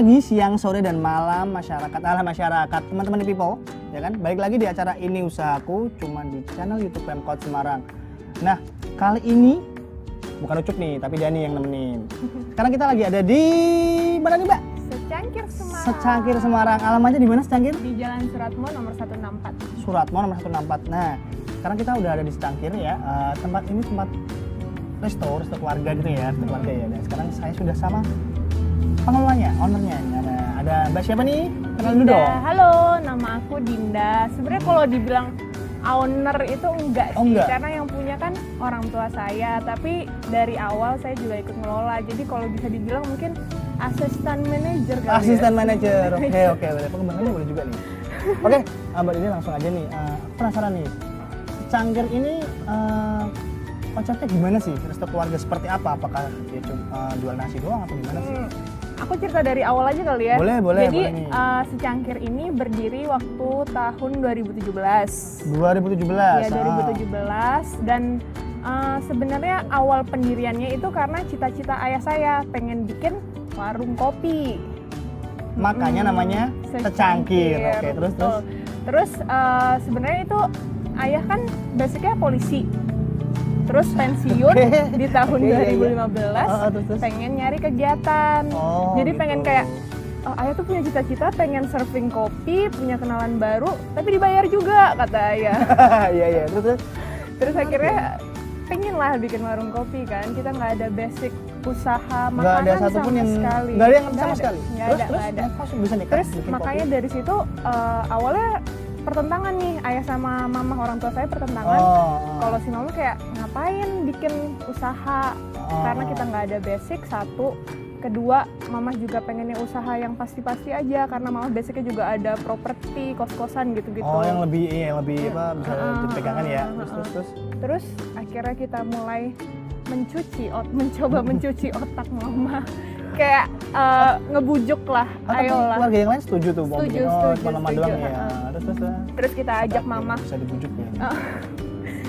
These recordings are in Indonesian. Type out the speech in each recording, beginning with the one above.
pagi, siang, sore, dan malam masyarakat, teman-teman di people, ya kan? Balik lagi di acara Ini Usahaku, cuma di channel YouTube Pemkot Semarang. Nah, kali ini bukan Ucup nih, tapi Dani yang nemenin. Sekarang kita lagi ada di mana nih, Mbak? Secangkir Semarang. Secangkir Semarang. Alamatnya di mana Secangkir? Di Jalan Suratmo nomor 164. Suratmo nomor 164. Nah, sekarang kita udah ada di Secangkir ya. Tempat ini tempat resto keluarga gitu ya, resto keluarga ya. Dan sekarang saya sudah sama pengelolanya, ownernya. Ada Mbak siapa nih? Kenal dulu dong. Halo, nama aku Dinda. Sebenarnya kalau dibilang owner itu enggak sih, enggak. karena yang punya kan orang tua saya. Tapi dari awal saya juga ikut ngelola. Jadi kalau bisa dibilang mungkin asisten manajer kali. Asisten manajer. Oke, boleh. Pengembangannya boleh juga nih. Oke, Mbak Dinda langsung aja nih. Penasaran nih. Secangkir ini konsepnya gimana sih? Resto keluarga seperti apa? Apakah dia cuma jual nasi doang atau gimana sih? Aku cerita dari awal aja kali ya. Boleh. Jadi boleh nih. Secangkir ini berdiri waktu tahun 2017. 2017. Ya, 2017 dan sebenarnya awal pendiriannya itu karena cita-cita ayah saya pengen bikin warung kopi. Makanya namanya Secangkir. Oke, terus. Terus sebenarnya itu ayah kan basicnya polisi. Terus pensiun di tahun 2015, terus. pengen nyari kegiatan. Jadi gitu. pengen kayak ayah tuh punya cita-cita pengen serving kopi, punya kenalan baru, tapi dibayar juga kata ayah. Iya, Terus akhirnya pengen lah bikin warung kopi kan. Kita nggak ada basic usaha makanan ada satupun sama yang sekali. nggak ada yang sama sekali. Nggak ada. Terus bisa nih, Terus makanya dari situ awalnya pertentangan nih, ayah sama mama orang tua saya pertentangan. Kalau si mama kayak ngapain bikin usaha karena kita nggak ada basic, satu. Kedua, mama juga pengennya usaha yang pasti-pasti aja karena mama basicnya juga ada properti, kos-kosan gitu-gitu. Yang lebih apa bisa dipegangan ya. Terus akhirnya kita mulai mencoba mencuci otak mama. Kayak ngebujuk lah, ayolah. Keluarga yang lain setuju tuh, setuju, mama doang ya. Terus kita ajak mama. Bisa dibujuk ya.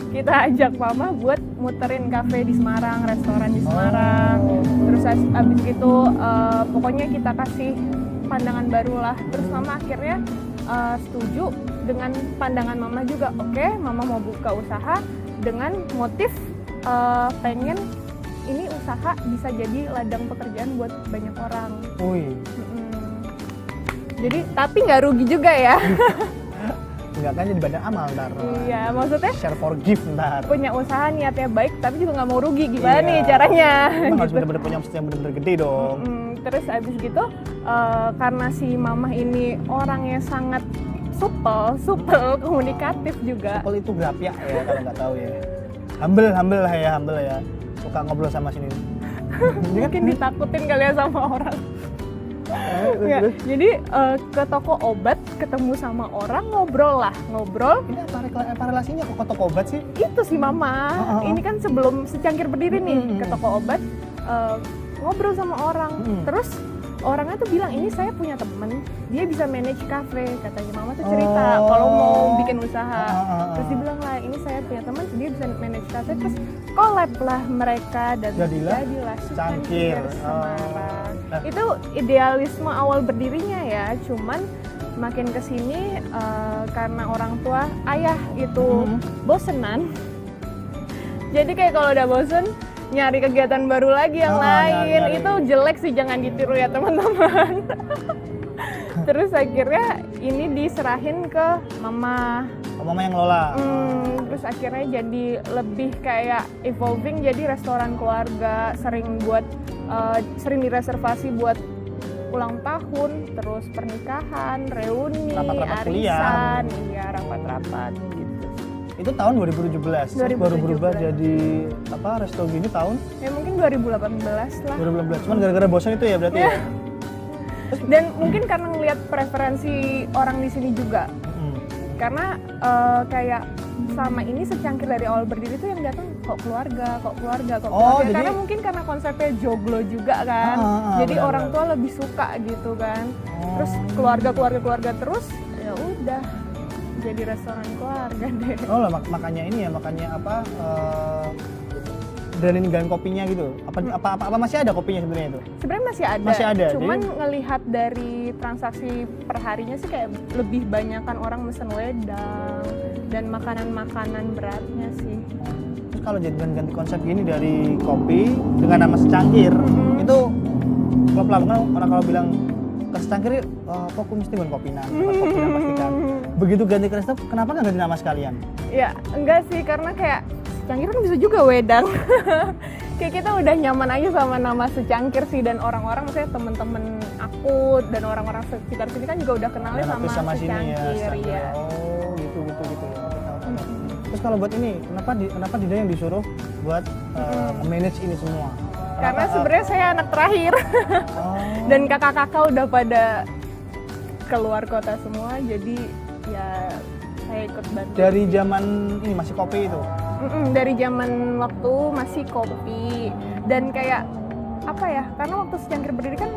Kita ajak mama buat muterin kafe di Semarang, restoran di Semarang. Terus abis itu pokoknya kita kasih pandangan baru lah. Terus mama akhirnya setuju dengan pandangan mama juga. Oke, mama mau buka usaha dengan motif pengen ini usaha bisa jadi ladang pekerjaan buat banyak orang. Jadi tapi nggak rugi juga ya. Enggak kan jadi badan amal ntar. Iya, maksudnya share for gift ntar. Punya usaha niatnya baik tapi juga nggak mau rugi. Gimana nih caranya? Harus bener-bener punya omset yang bener-bener gede dong. Terus abis gitu karena si mamah ini orangnya sangat supel, komunikatif juga. Supel itu grapyak ya kalau nggak tahu ya. Humble ya. Suka ngobrol sama sini. Mungkin ditakutin kali ya sama orang. Ya, jadi ke toko obat ketemu sama orang ngobrol. Ini apa relasinya kok ke toko obat sih? Itu si mama. Ini kan sebelum Secangkir berdiri nih, ke toko obat ngobrol sama orang. Terus orangnya tuh bilang, ini saya punya temen, dia bisa manage cafe, katanya mama tuh cerita kalau mau bikin usaha. Terus dia bilang lah, ini saya punya temen, dia bisa manage cafe. Terus collab lah mereka dan jadilah Secangkir Semarang. Itu idealisme awal berdirinya ya, cuman makin kesini karena orang tua ayah itu bosenan. Jadi kayak kalau udah bosen nyari kegiatan baru lagi yang lain. Itu jelek sih, jangan ditiru ya teman-teman. Terus akhirnya ini diserahin ke mama. Mama yang ngelola. Terus akhirnya jadi lebih kayak evolving jadi restoran keluarga, sering direservasi buat ulang tahun, terus pernikahan, reuni, arisan, rapat-rapat gitu. Itu tahun 2017. Baru berubah jadi resto gini tahun? Ya mungkin 2018 lah. 2018. Cuman gara-gara bosan itu ya berarti ya. Dan mungkin karena ngelihat preferensi orang di sini juga. Karena kayak sama ini Secangkir dari awal berdiri tuh yang datang kok keluarga. Jadi, karena mungkin karena konsepnya joglo juga kan. Jadi orang tua lebih suka gitu kan. Terus keluarga terus ya udah. Jadi restoran keluarga deh. Makanya ini ya, makanya ninggalin kopinya gitu? Apa masih ada kopinya sebenarnya itu? Sebenarnya masih ada. Cuman ngelihat dari transaksi perharinya sih kayak lebih banyakan orang mesen wedang dan makanan-makanan beratnya sih. Terus kalau ganti konsep gini dari kopi dengan nama secangkir, itu klub lah kan orang kalau bilang ke secangkir, kok aku mesti bukan kopinan pastikan. Begitu ganti ke resto, kenapa nggak ganti nama sekalian? Ya enggak sih, karena kayak secangkir kan bisa juga wedang. Kayak kita udah nyaman aja sama nama secangkir sih, dan orang-orang maksudnya temen-temen aku dan orang-orang sekitar sini kan juga udah kenalnya sama secangkir ya. Oh gitu ya. Terus kalau buat ini, kenapa Dinda yang disuruh buat manage ini semua? Karena sebenarnya saya anak terakhir. Dan kakak-kakak udah pada keluar kota semua, jadi ya saya ikut bantu. Dari zaman ini masih kopi itu? Dari zaman waktu masih kopi. Dan kayak apa ya, karena waktu secangkir berdiri kan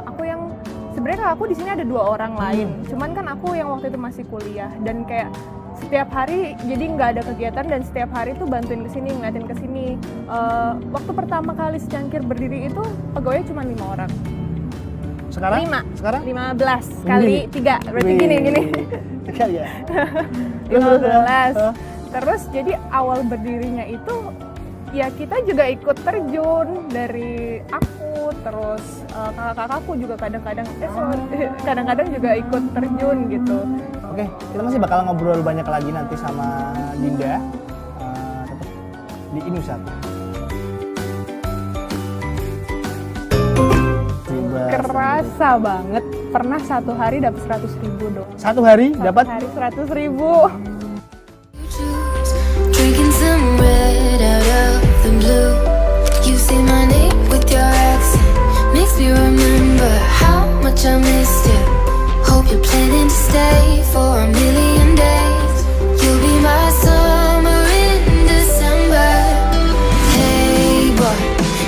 aku yang sebenarnya aku di sini ada 2 orang lain. Cuman kan aku yang waktu itu masih kuliah, dan kayak setiap hari jadi nggak ada kegiatan, dan setiap hari tuh bantuin kesini, ngeliatin kesini. Waktu pertama kali secangkir berdiri itu pegawainya cuma 5 orang. Sekarang? 5. Sekarang? 15 kali 3, berarti gini. Ya. 15. Terus jadi awal berdirinya itu ya kita juga ikut terjun, dari aku, terus kakak-kakakku juga kadang-kadang juga ikut terjun gitu. Oke, kita masih bakal ngobrol banyak lagi nanti sama Dinda tetap di Inusatu. Kerasa banget, pernah satu hari dapat 100.000 dong. Satu hari dapat? Hari 100.000. Drinking some red out of the blue. You say my name with your accent, makes me remember how much I missed you. Hope you're planning to stay for a million days. You'll be my summer in December. Hey boy,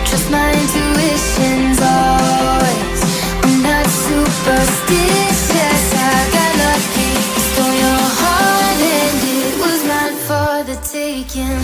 trust my intuitions always. I'm not superstitious, I got lucky. Stole your heart and it was mine for the taking.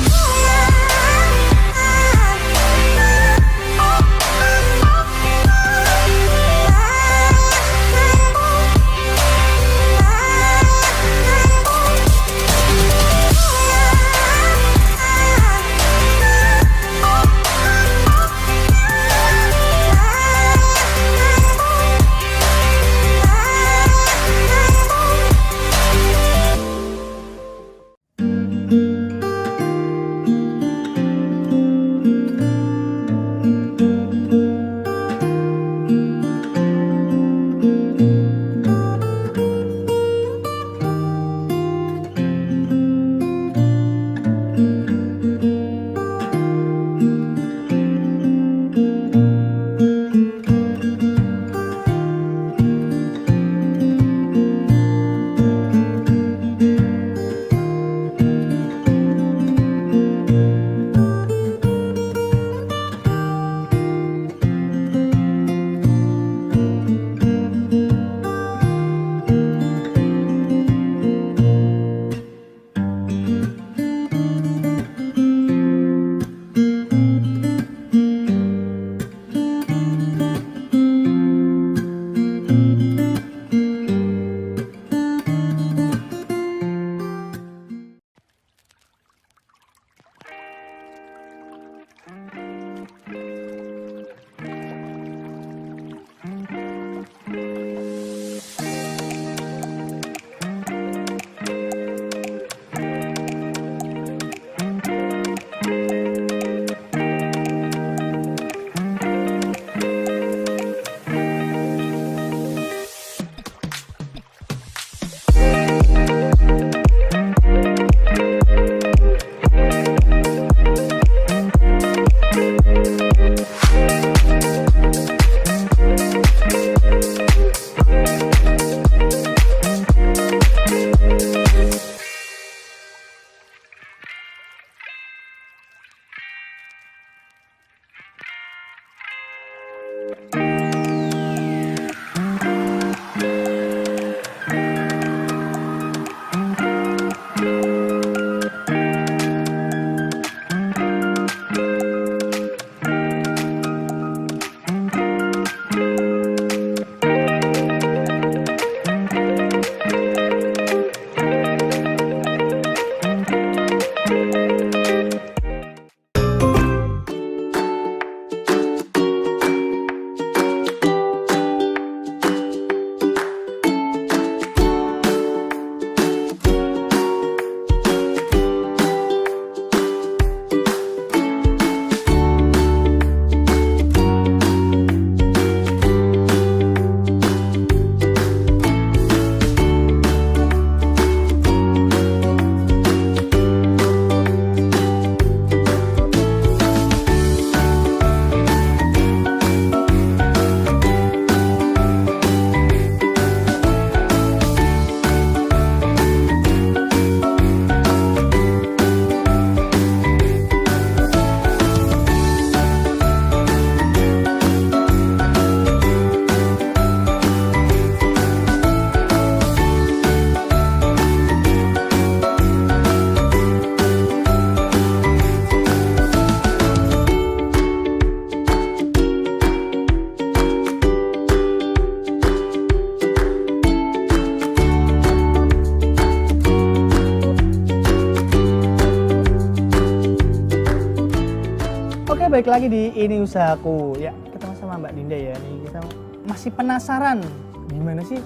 balik lagi di Ini Usahaku. Ya, ketemu sama Mbak Dinda ya. Nih kita masih penasaran gimana sih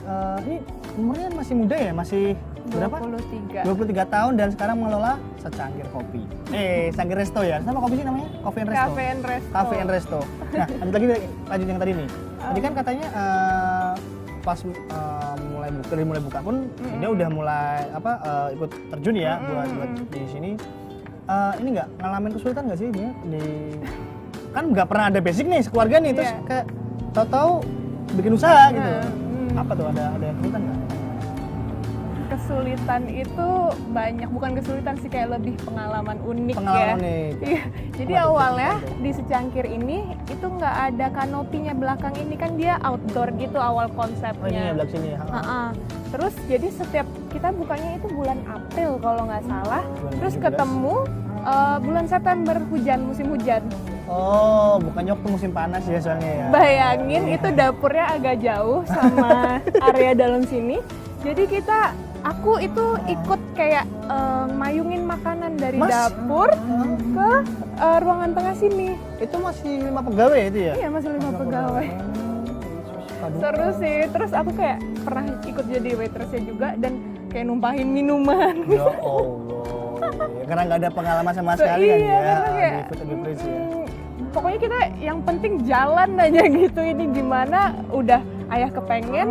ini umurnya masih muda ya, masih berapa? 23 tahun dan sekarang mengelola secangkir kopi. Secangkir resto ya. Sama kopi sih namanya? Coffee and Resto. Cafe and Resto. Nah, lanjut yang tadi nih. Tadi kan katanya pas mulai buka pun dia udah mulai ikut terjun ya buat di sini. Ini nggak ngalamin kesulitan nggak sih dia kan nggak pernah ada basic nih sekeluarga nih terus kayak tahu-tahu bikin usaha gitu. Apa tuh ada kesulitan nggak? Kesulitan itu banyak, bukan kesulitan sih, kayak lebih pengalaman unik Pengalaman ya. unik. Iya. Jadi awalnya di secangkir ini itu nggak ada kanopinya, belakang ini kan dia outdoor gitu awal konsepnya. Oh ini ya belakang sini ya. Terus jadi setiap kita bukanya itu bulan April kalau nggak salah. Terus ketemu bulan September musim hujan. Oh, bukannya waktu musim panas ya soalnya ya. Bayangin itu dapurnya agak jauh sama area dalam sini. Jadi aku itu ikut kayak mayungin makanan dari dapur ke ruangan tengah sini. Itu masih 5 pegawai itu ya? Iya, masih 5 pegawai. Seru sih, terus aku kayak pernah ikut jadi waitressnya juga dan kayak numpahin minuman. Ya Allah, karena nggak ada pengalaman sama sekali kan ya kayak, di food and beverage ya. Pokoknya kita yang penting jalan aja gitu, ini gimana udah ayah kepengen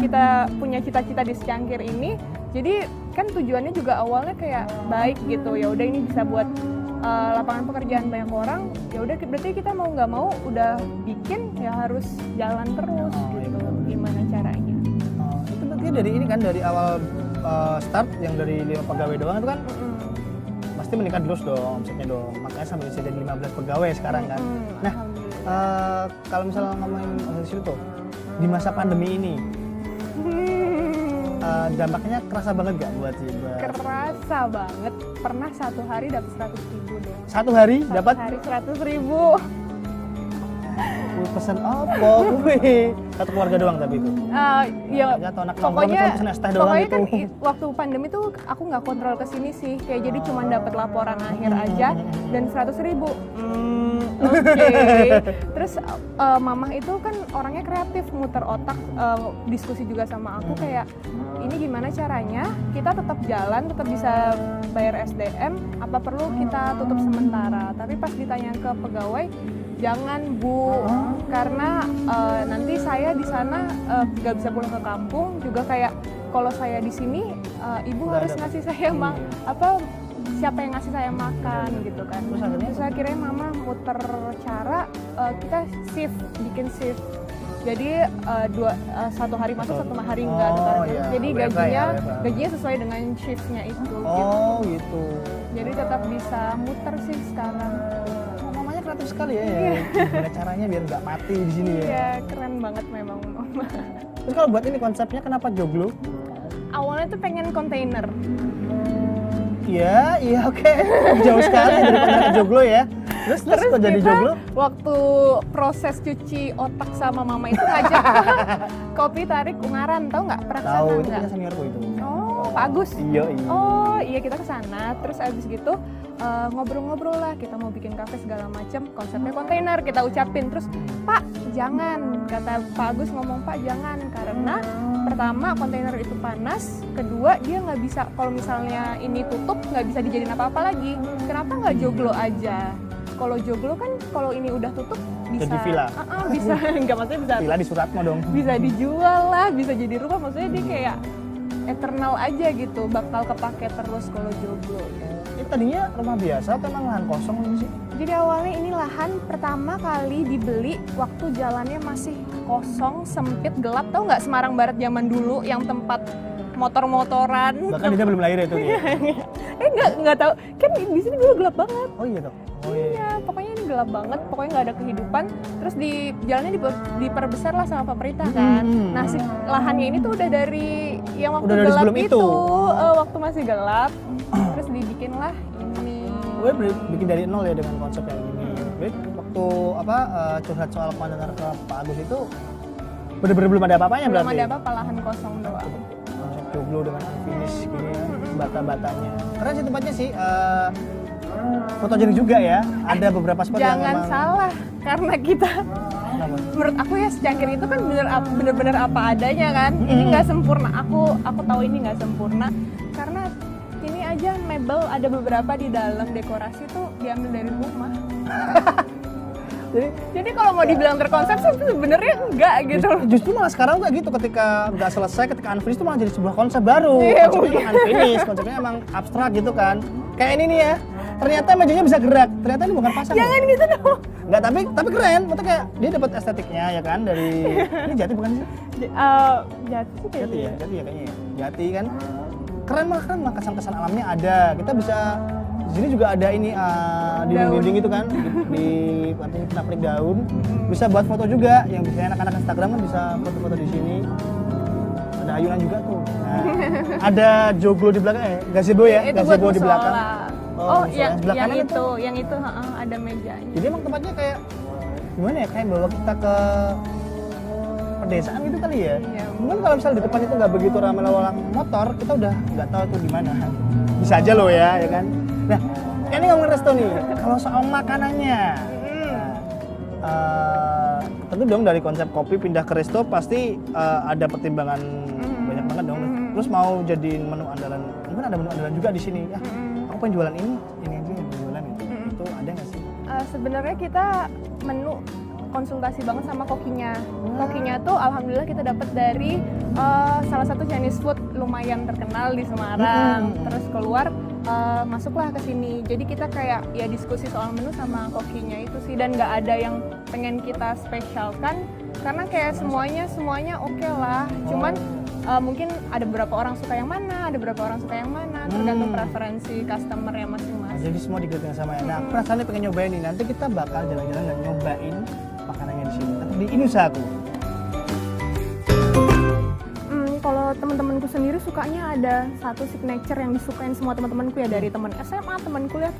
kita punya cita-cita di secangkir ini. Jadi kan tujuannya juga awalnya kayak baik gitu, ya udah ini bisa buat lapangan pekerjaan banyak orang, ya udah berarti kita mau nggak mau udah bikin ya harus jalan terus gitu. Gimana caranya? Itu berarti dari ini kan dari awal start yang dari 5 pegawai doang itu kan pasti meningkat terus dong omsetnya dong, makanya sampai bisa jadi 15 pegawai sekarang kan. Nah kalau misalnya ngomongin omset situ tuh di masa pandemi ini dampaknya kerasa banget gak buat sih? Kerasa banget, pernah satu hari dapat 100.000 dong. Satu hari dapat? Hari 100.000. Pesan apa? Satu keluarga doang tapi itu? Ya, atau anak pokoknya pesen es teh doang pokoknya gitu? kan waktu pandemi tuh aku nggak kontrol ke sini sih, kayak jadi cuma dapat laporan akhir aja dan 100.000. Oke. Terus mamah itu kan orangnya kreatif, muter otak, diskusi juga sama aku kayak ini gimana caranya kita tetap jalan, tetap bisa bayar SDM, apa perlu kita tutup sementara. Tapi pas ditanya ke pegawai, jangan Bu, karena nanti saya di sana nggak bisa pulang ke kampung, juga kayak kalau saya di sini ibu harus ngasih saya siapa yang ngasih saya makan gitu kan. Terus akhirnya mama muter cara kita bikin shift. Jadi satu hari masuk, satu hari enggak. Jadi gajinya sesuai dengan shiftnya itu. Gitu. Jadi tetap bisa muter sih sekarang. Mamanya kreatif sekali ya. Gimana caranya biar nggak mati di sini ya? Iya, keren banget memang mama. Terus kalau buat ini konsepnya kenapa joglo? Awalnya tuh pengen kontainer. Iya oke. Jauh sekali dari konsep joglo ya. Terus kok jadi joglo? Waktu proses cuci otak sama mama itu ngajak kopi tarik Ungaran, tahu nggak? Pernah kesana tahu, itu nggak? punya seniorku itu. Oh, Pak Agus. Iya. Oh iya, kita kesana. Terus abis gitu ngobrol-ngobrol lah, kita mau bikin kafe segala macam, konsepnya kontainer kita ucapin. Terus Pak jangan, kata Pak Agus ngomong, Pak jangan, karena pertama kontainer itu panas, kedua dia nggak bisa, kalau misalnya ini tutup nggak bisa dijadiin apa-apa lagi. Kenapa nggak joglo aja? Kalau joglo kan kalau ini udah tutup bisa jadi villa. Bisa nggak, maksudnya bisa villa di Suratmo dong. Bisa dijual lah, bisa jadi rumah, maksudnya dia kayak eternal aja gitu, bakal kepake terus kalau joglo. Ini tadinya rumah biasa atau emang lahan kosong ini sih? Jadi awalnya ini lahan pertama kali dibeli waktu jalannya masih kosong, sempit, gelap. Tahu nggak Semarang Barat zaman dulu yang tempat motor-motoran? Bahkan dia belum lahir itu ya? Nggak tahu. Kan di sini dulu gelap banget. Oh iya dong. Iya, pokoknya ini gelap banget. Pokoknya nggak ada kehidupan. Terus di jalannya diperbesar lah sama pemerintah kan. Nah, si lahannya ini tuh udah dari yang waktu dari gelap sebelum itu. Waktu masih gelap. Terus dibikinlah ini. Gue bikin dari nol ya dengan konsep yang ini. Waktu curhat soal kontainer ke Pak Agus itu bener-bener belum ada apa-apanya belum berarti? Belum ada apa-apa, lahan kosong doang. Konsep joglo dengan unfinish gini ya, bata-batanya. Keren sih tempatnya sih. fotogenik juga ya. Ada beberapa spot yang Jangan memang salah, karena kita Kenapa? menurut aku ya secangkir itu kan bener-bener apa adanya kan. Ini nggak sempurna. Aku tahu ini nggak sempurna karena ini aja mebel ada beberapa di dalam dekorasi tuh diambil dari rumah. Jadi kalau mau dibilang terkonsep sih itu sebenarnya enggak gitu. Justru malah sekarang kayak gitu, ketika nggak selesai, ketika unfinished itu malah jadi sebuah konsep baru. Iya, Konsepnya emang unfinished, konsepnya emang abstrak gitu kan. Kayak ini nih ya, ternyata mejanya bisa gerak, ternyata ini bukan pasang. Jangan gitu dong. Nggak, tapi keren, maksudnya kayak dia dapat estetiknya ya kan dari ini Jati bukan sih? Jatuh sih Jati ya, kayaknya. Jati ya kayaknya ya. Jati kan keren malah kesan-kesan alamnya ada. Kita bisa di sini juga ada ini dinding-dinding itu kan di artinya penak-penik daun. Bisa buat foto juga, yang biasanya anak-anak Instagram kan bisa foto-foto di sini. Ada ayunan juga tuh. Nah, ada joglo di belakang gazebo ya, Itu buat gazebo di belakang. musola. Oh, Oh, musola. yang Sebelah kanan yang itu ada mejanya. Jadi emang tempatnya kayak gimana ya, kayak bawa kita ke pedesaan gitu kali ya. Iya. Mungkin kalau misalnya di depan itu nggak begitu ramai lalu lalang motor, kita udah nggak tahu tuh di mana. Bisa aja loh ya kan. Nah, ini ngomongin resto nih. Kalau soal makanannya, tentu dong dari konsep kopi pindah ke resto pasti ada pertimbangan banyak banget dong. Terus mau jadiin menu andalan, mungkin ada menu andalan juga di sini. Ya, aku pengen jualan ini aja yang jualan itu. Itu ada nggak sih? Sebenarnya kita menu konsultasi banget sama kokinya. Kokinya tuh alhamdulillah kita dapat dari salah satu Chinese food lumayan terkenal di Semarang. Terus keluar masuklah ke sini. Jadi kita kayak ya diskusi soal menu sama kokinya itu sih, dan nggak ada yang pengen kita spesialkan karena kayak semuanya oke lah. Cuman mungkin ada beberapa orang suka yang mana, ada beberapa orang suka yang mana, tergantung preferensi customernya masing-masing. Jadi semua digabung sama ya. Nah, aku rasanya pengen nyobain nih. Nanti kita bakal jalan-jalan dan nyobain makanannya di sini. Tapi ini usahaku. Kalau teman-temanku sendiri sukanya ada satu signature yang disukain semua teman-temanku ya, dari teman SMA, teman kuliah.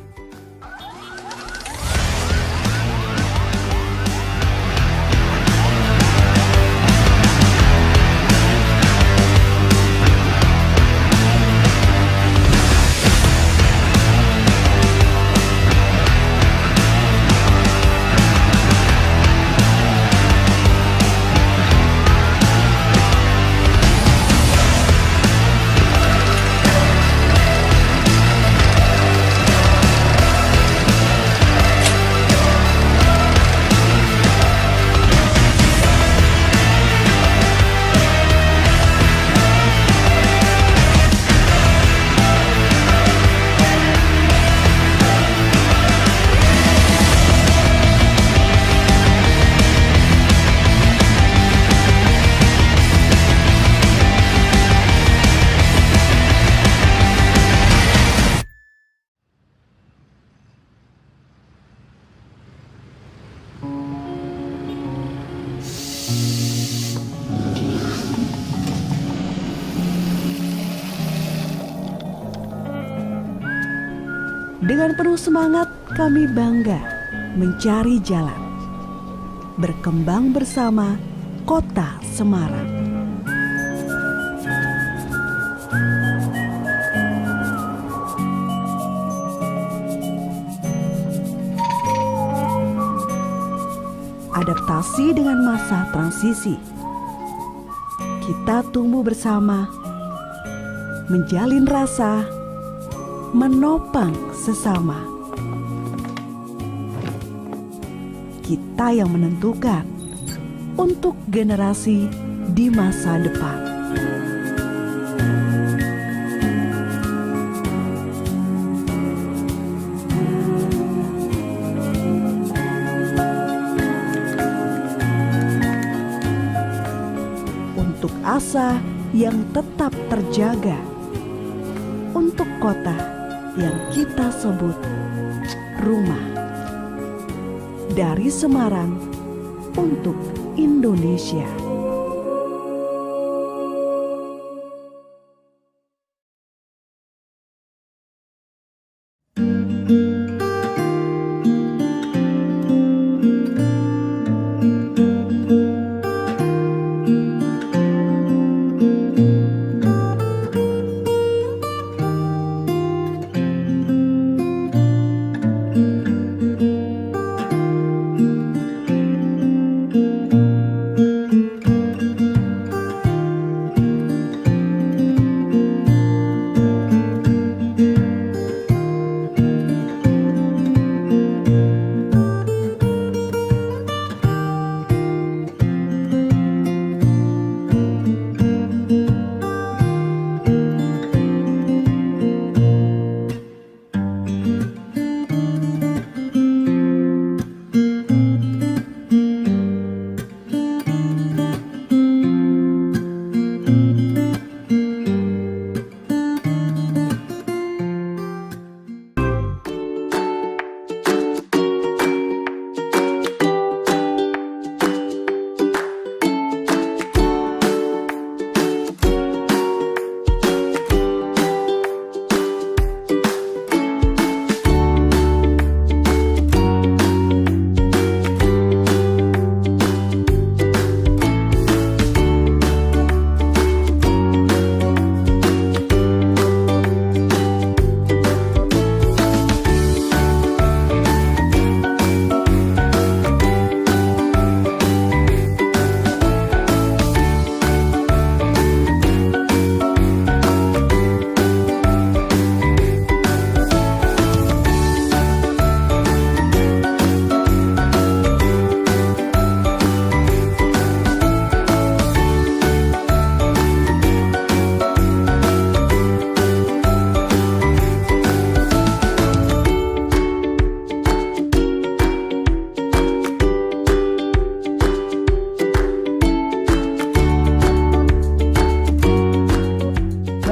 Dengan penuh semangat, kami bangga mencari jalan, berkembang bersama Kota Semarang. Adaptasi dengan masa transisi. Kita tumbuh bersama, menjalin rasa, menopang sesama. Kita yang menentukan untuk generasi di masa depan. Untuk asa yang tetap terjaga, untuk kota yang kita sebut rumah. Dari Semarang untuk Indonesia.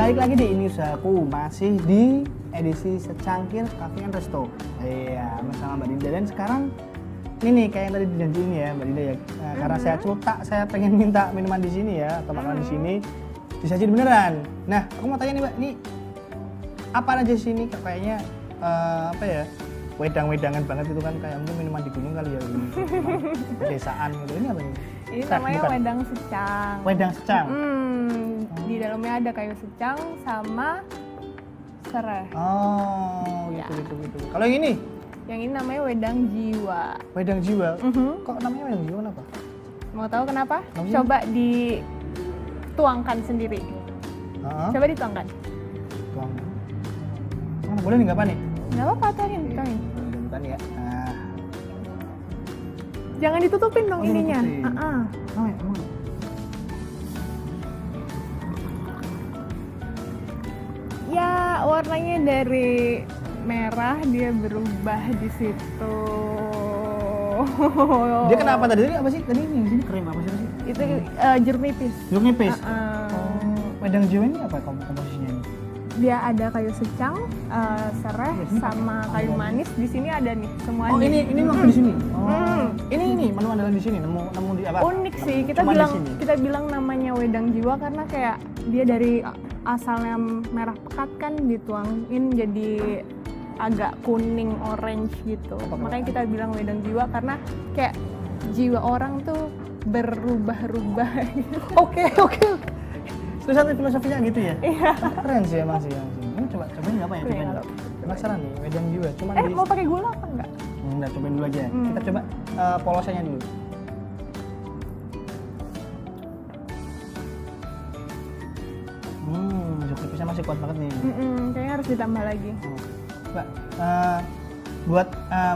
Balik lagi di ini usahaku, masih di edisi secangkir Cafe and Resto. Iya, bersama Mbak Dinda. Dan sekarang ini nih kayak yang tadi dijanjiin ya Mbak Dinda ya. Nah, karena saya celutak, saya pengen minta minuman di sini ya atau makanan di sini disajiin beneran. Nah, aku mau tanya nih Mbak, ini apa aja di sini? Kayaknya apa ya? Wedang-wedangan banget itu kan, kayak mungkin minuman di gunung kali ya, pedesaan gitu. Ini apa ini? Ini Teh, namanya bukan? wedang secang. Wedang secang. Di dalamnya ada kayu secang sama serai. Oh, Ya. gitu. Kalau yang ini? Yang ini namanya wedang jiwa. Wedang jiwa. Mhm. Kok namanya wedang jiwa kenapa? Mau tahu kenapa? Namanya? Coba dituangkan sendiri. Heeh. Coba dituangkan. Tuang. Boleh nih, nggak apa nih? Nggak apa-apa, tuangin. Bentar ya. Nah. Jangan ditutupin dong Oh, ininya. ditutupin. Oh, ya, emang. Ya, warnanya dari merah dia berubah di situ. Dia kenapa tadi? Tadi apa sih? Tadi ini sini krim apa sih? Itu jeruk nipis. Jeruk nipis. Uh-uh. Oh, wedang jiwa ini apa komposisinya ini? Dia ada kayu secang, serai, Iya, sini sama pakai kayu kayu. manis. Di sini ada nih semuanya. Oh, ini waktu di sini. Oh. Hmm. Ini menu andalan di sini. Nemu di apa? Unik sih. Kita Cuma di bilang sini. kita bilang namanya wedang jiwa karena kayak dia dari asalnya merah pekat kan dituangin jadi agak kuning orange gitu. Makanya kita bilang wedang jiwa karena kayak jiwa orang tuh berubah-ubah gitu. Oke. Tulisan filosofinya gitu ya? Iya. Keren sih emang sih. Ini cobain nggak apa ya? Cobain Iya. nggak? Penasaran nih, wedang jiwa. Cuma Mau pakai gula apa enggak? Enggak, cobain dulu aja. Hmm. Kita coba polosnya dulu. Jeruk nipisnya masih kuat banget nih. Kayaknya harus ditambah lagi. Mbak, buat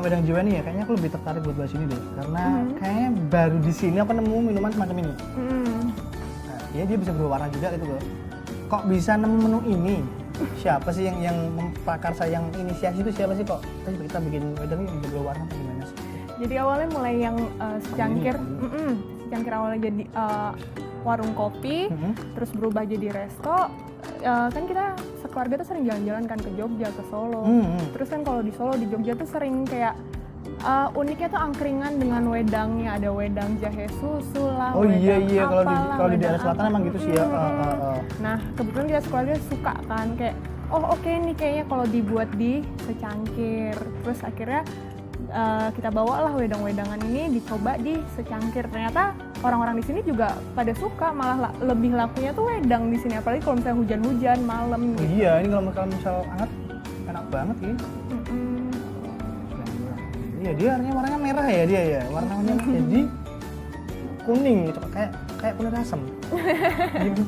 wedang jiwa nih ya, kayaknya aku lebih tertarik buat bahas ini deh. Karena kayaknya baru di sini aku nemu minuman semacam ini. Nah, ya dia bisa berwarna juga gitu loh. Kok bisa nemu menu ini? Siapa sih yang memprakarsa, yang inisiasi itu siapa sih kok? Kita bikin wedang ini yang berwarna apa gimana sih? Jadi awalnya mulai yang secangkir, Ini. secangkir awalnya jadi warung kopi, terus berubah jadi resto. Kan kita sekeluarga tuh sering jalan-jalan kan ke Jogja, ke Solo. Terus kan kalau di Solo, di Jogja tuh sering kayak uniknya tuh angkringan dengan wedangnya. Ada wedang jahe susu lah, Oh wedang iya, apalah, kalau di wedang daerah selatan apa. emang gitu sih ya. Nah, kebetulan kita sekeluarga suka kan kayak oke nih kayaknya kalau dibuat di secangkir. Terus akhirnya kita bawalah wedang-wedangan ini dicoba di secangkir. Ternyata orang-orang di sini juga pada suka, malah lebih lakunya tuh wedang di sini, apalagi kalau misalnya hujan-hujan malam Oh gitu. iya, ini kalau misal hangat enak banget ini. Iya, dia warnanya merah ya dia ya. Warnanya jadi kuning gitu, kayak kulit asam. Gitu.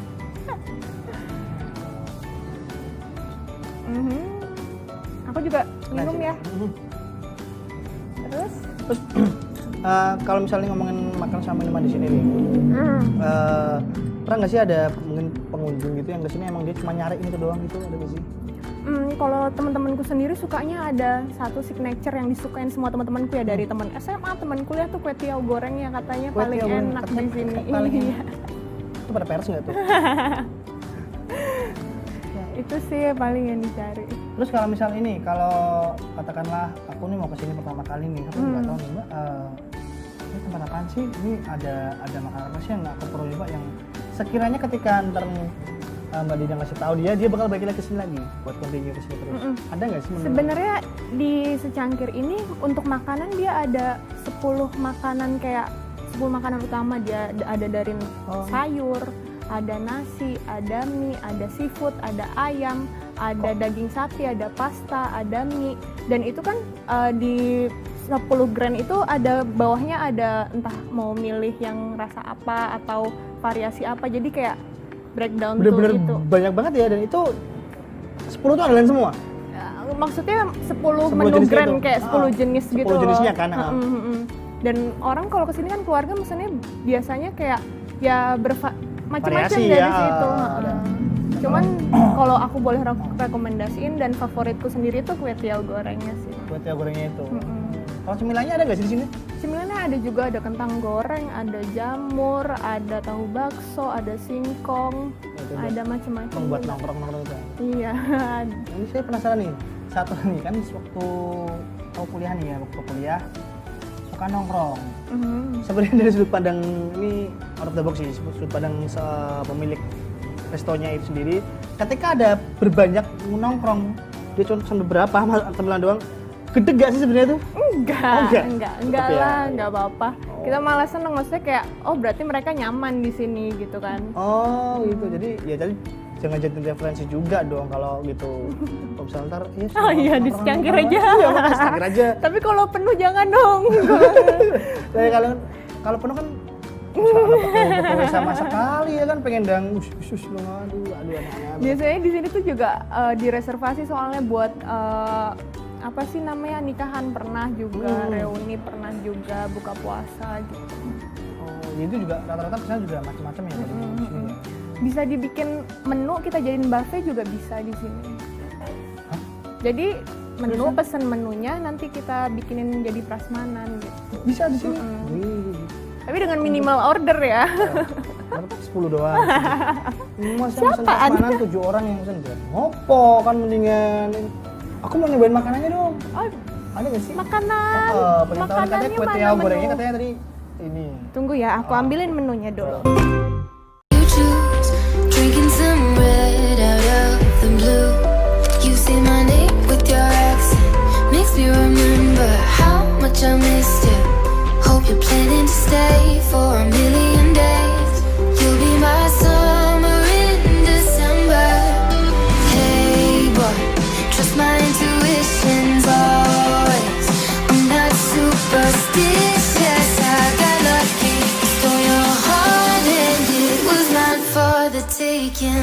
Aku juga minum Nah, ya. Terus Terus kalau misalnya ngomongin makan sama minuman di sini nih, pernah nggak sih ada mungkin pengunjung gitu yang kesini emang dia cuma nyari itu doang gitu, ada nggak sih? kalau teman-temanku sendiri sukanya ada satu signature yang disukain semua teman-temanku ya, dari teman SMA, teman kuliah tuh kue tiaw gorengnya katanya Kue paling tiaw goreng, enak di katanya sini. paling Iya. enak. Itu pada pers nggak tuh? Itu sih paling yang dicari. Terus kalau misal ini, kalau katakanlah aku nih mau kesini pertama kali nih, aku nggak tahu nih Mbak, ini tempat apaan sih? Ini ada makanan apa sih yang aku perlu coba, yang sekiranya ketika ntar Mbak Dina ngasih tahu dia bakal balik lagi kesini lagi buat continue kesini terus. Ada nggak sih menu? Sebenarnya di secangkir ini untuk makanan dia ada 10 makanan, kayak 10 makanan utama. Dia ada dari sayur, ada nasi, ada mie, ada seafood, ada ayam, ada daging sapi, ada pasta, ada mie. Dan itu kan di 10 grand itu ada bawahnya ada entah mau milih yang rasa apa atau variasi apa. Jadi kayak breakdown bener-bener tuh itu. banyak banget ya, dan itu 10 tuh andalan semua. Maksudnya 10 10 menu jenisnya grand tuh. kayak 10 jenis 10 gitu loh. jenisnya kan, Dan orang kalau kesini kan keluarga misalnya biasanya kayak ya macam-macam Variasi dari ya, situ. ada. Cuman kalau aku boleh rekomendasiin dan favoritku sendiri tuh kue tiaw gorengnya sih. Kue tiaw gorengnya itu. Kalau cemilannya ada nggak sih di sini? Cemilannya ada juga, ada kentang goreng, ada jamur, ada tahu bakso, ada singkong, Itu ada macam-macam. buat nongkrong-nongkrong itu. Iya. Ini saya penasaran nih, satu nih kan waktu aku kuliah nih ya, waktu kuliah suka nongkrong. Sebenarnya dari sudut pandang ini out of the box sih, sudut pandang pemilik restonya itu sendiri, ketika ada berbanyak nongkrong, dia cuma beberapa temelan doang, gede gak sih sebenarnya tuh? Enggak Tetep ya? lah, enggak apa-apa. Kita malah seneng, maksudnya kayak, oh berarti mereka nyaman di sini gitu kan. Oh gitu, jadi jangan jadi referensi juga dong kalau gitu. Kalau misalnya ntar, Oh iya, di secangkir aja. Iya, makanya secangkir aja. Tapi kalau penuh jangan dong. Tapi kalau penuh kan nggak pakai sama sekali ya kan, pengen usus lo, aduh anak-anak. Biasanya di sini tuh juga direservasi soalnya buat apa sih namanya, nikahan pernah juga, reuni pernah juga, buka puasa gitu. Oh, itu juga rata-rata pesan juga macam-macam ya kalau di sini ya. Bisa dibikin menu, kita jadiin buffet juga bisa di sini. Hah? Jadi menu, pesen menunya nanti kita bikinin jadi prasmanan gitu. Bisa di sini. Wih. Tapi dengan minimal order ya. 10 doang. Masa pesen prasmanan 7 orang yang pesen dia. Ngopo kan mendingan. Aku mau nyobain makanannya dong. Oh, Ada nggak sih? makanan. Pengen tahu nih, katanya Makanannya kue mana tiaw gorengnya menu? katanya tadi ini. Tunggu ya, aku ambilin menunya dulu. You choose drinking some red out of the blue. You say my name with your accent, makes me remember how much I missed you. Hope you're planning to stay for a million days. You'll be my summer in December. Hey boy, trust my intuitions always. I'm not superstitious, I got lucky. Stole your heart and it was not for the taking.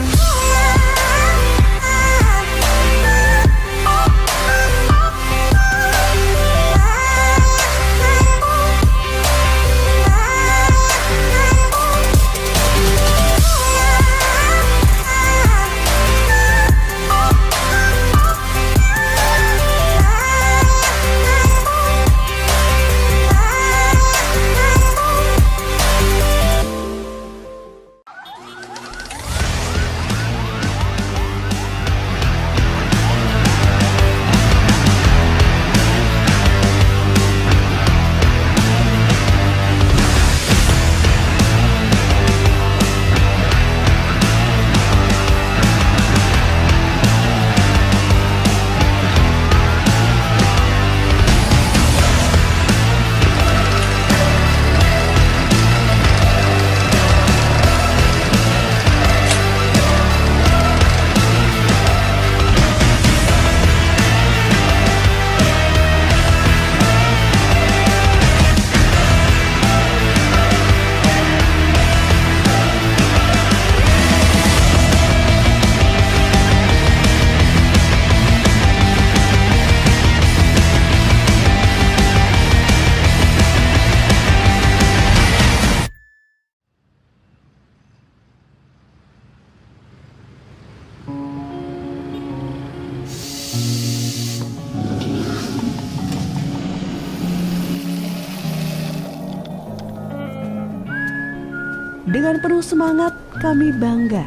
Dengan penuh semangat kami bangga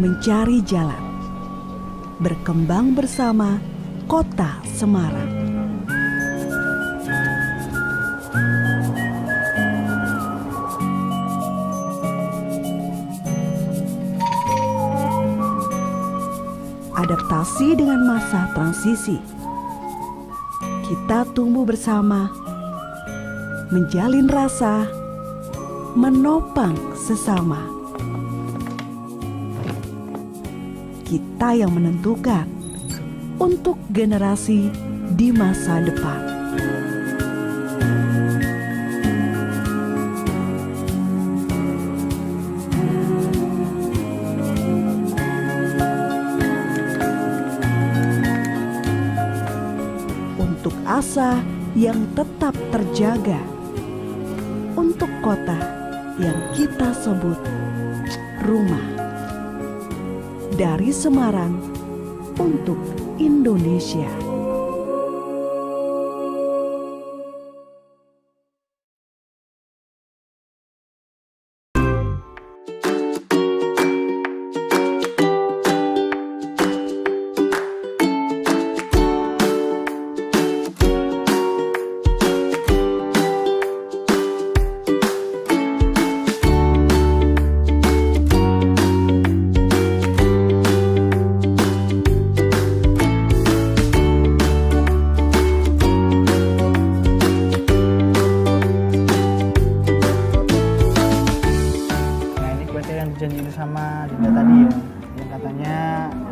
mencari jalan, berkembang bersama Kota Semarang. Adaptasi dengan masa transisi. Kita tumbuh bersama, menjalin rasa, menopang sesama. Kita yang menentukan untuk generasi di masa depan. Untuk asa yang tetap terjaga, untuk kota yang kita sebut rumah. Dari Semarang untuk Indonesia.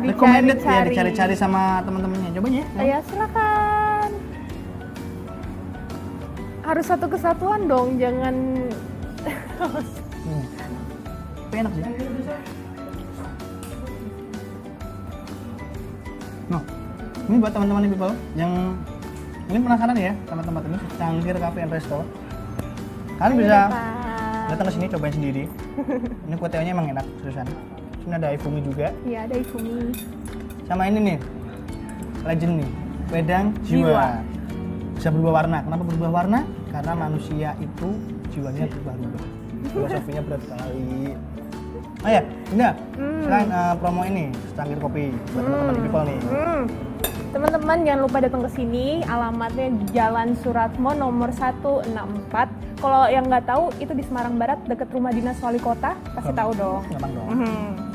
recommended ya, Dicari-cari. dicari-cari sama teman-temannya. Coba ya. Ya silakan. Harus satu kesatuan dong, jangan. Tapi enak sih. Nah, ini buat teman-teman people yang mungkin penasaran ya sama tempat ini, Cangkir Cafe and Resto. Kalian bisa datang ke sini cobain sendiri. Ini kue teonya emang enak, seriusan. Sini ada ifumi juga. Iya, ada ifumi. Sama ini nih, legend nih, wedang Jiwa. jiwa. Bisa berubah warna. Kenapa berubah warna? Karena manusia itu jiwanya berubah-ubah. Filosofinya berat sekali. Oh ya, Dinda, sekarang promo ini, secangkir kopi buat teman-teman di people nih. Teman-teman jangan lupa datang ke sini. Alamatnya Jalan Suratmo nomor 164. Kalau yang nggak tahu itu di Semarang Barat dekat rumah dinas wali kota. Pasti tahu dong. Gampang dong.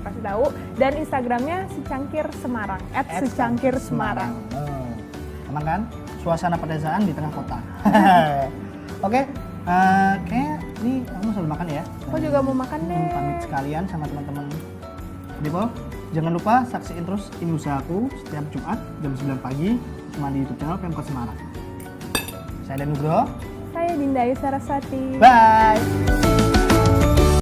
Pasti tahu. Dan Instagramnya Secangkir Semarang @secangkirsemarang. Aman kan? Suasana pedesaan di tengah kota. Oke, kayak ini aku selalu makan ya. Aku juga mau makan deh. Pamit sekalian sama teman-teman people. Jangan lupa saksiin terus Ini Usahaku setiap Jumat jam 9 pagi cuma di YouTube channel Pemkot Semarang. Saya Dan Nugroho. Saya Dinda Ayu Saraswati. Bye.